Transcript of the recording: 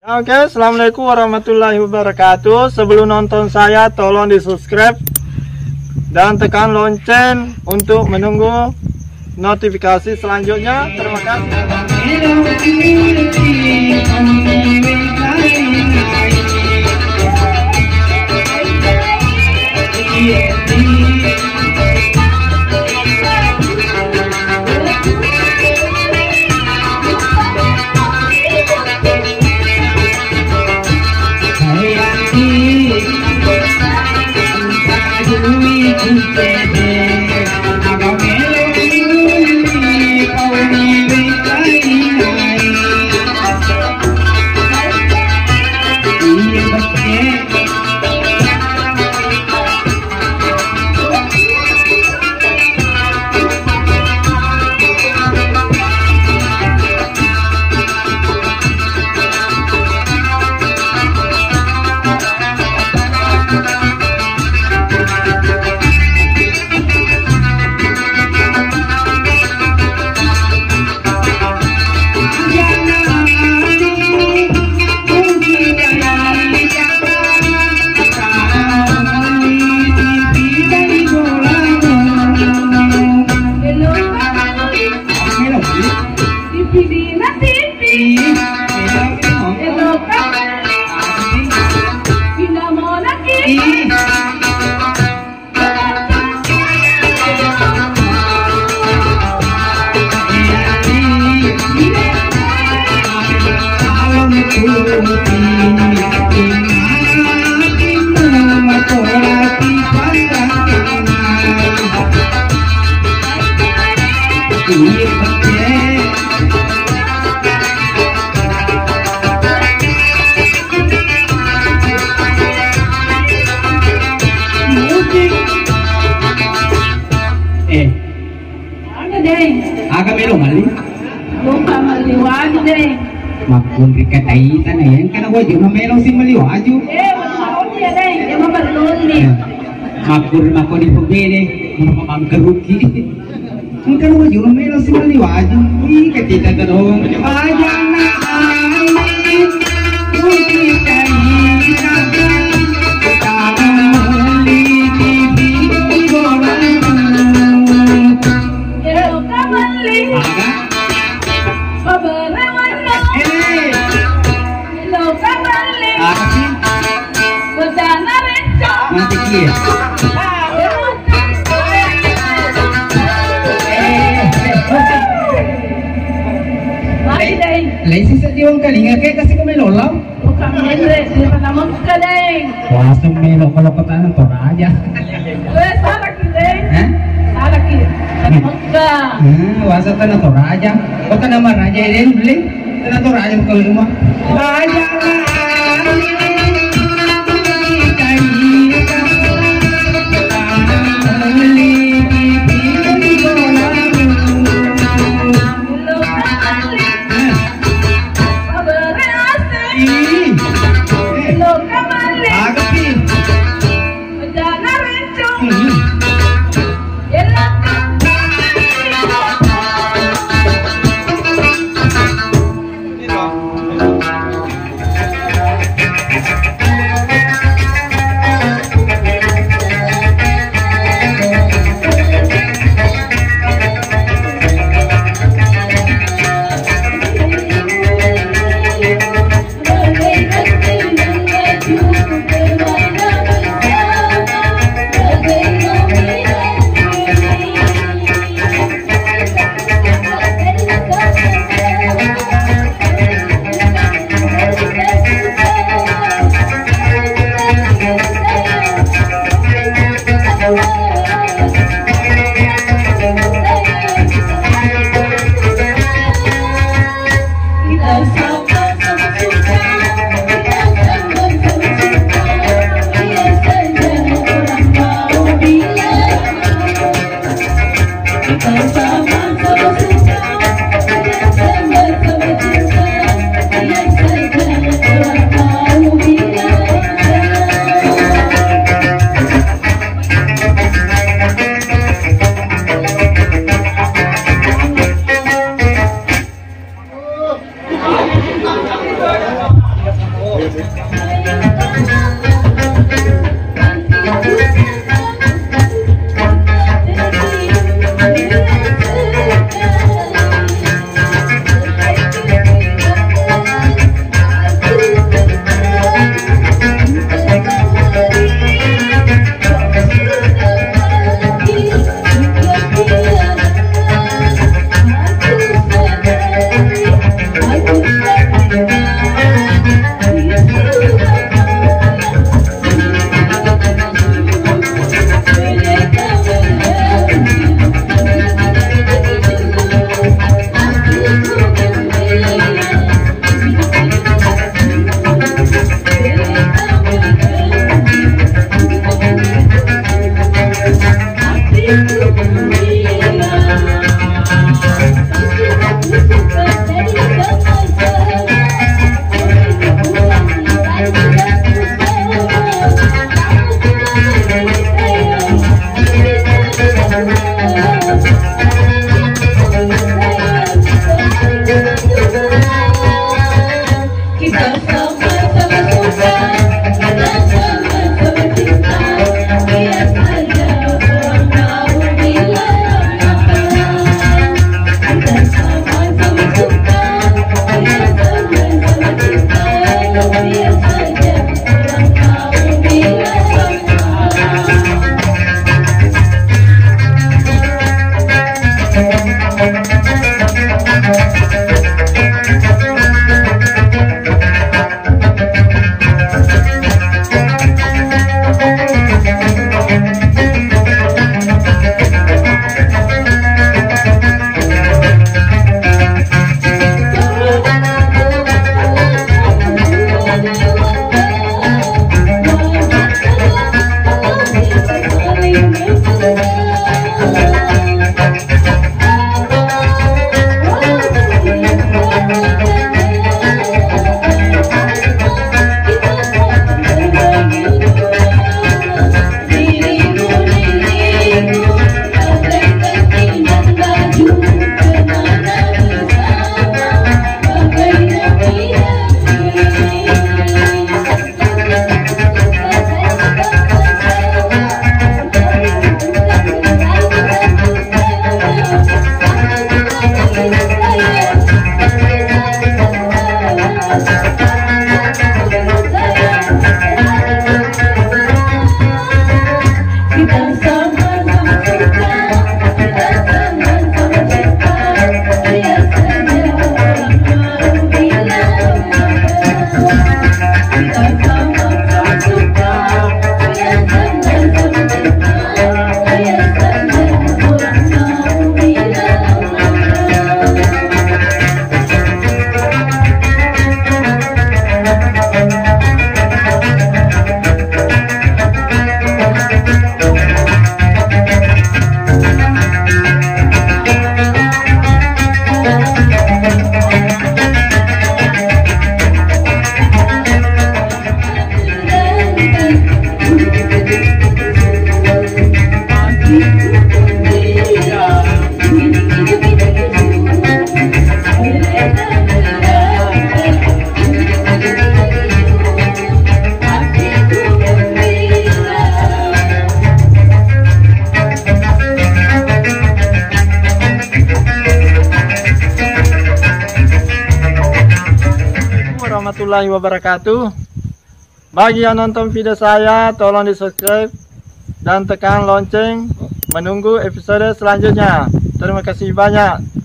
Oke, assalamualaikum warahmatullahi wabarakatuh. Sebelum nonton saya, tolong di subscribe dan tekan lonceng untuk menunggu notifikasi selanjutnya. Terima kasih. Aga melo mali. Lupa maliwaju deh. Makun rikatai tanah yang kana wajib na melo si maliwaju. Masahol dia deh. Dia mabalon nih. Makun di pembede, mamam keruki. Mun kana wajib na melo si maliwaju. Ih katita kadong. Aja na ai. Rikatai Lain sa diwang kalinga kay kasi kung may lolaw. Bukan mendre, dia pertama ka deh. Wasong may lokal-lokal ng toraja. Salah ki deh. Salah ki. Maka. Wasa ka na toraja. O ka naman raja rin, beli. Ka na toraja mo kawin mo. Raja na. Warahmatullahi wabarakatuh. Bagi yang nonton video saya, tolong di subscribe dan tekan lonceng menunggu episode selanjutnya. Terima kasih banyak.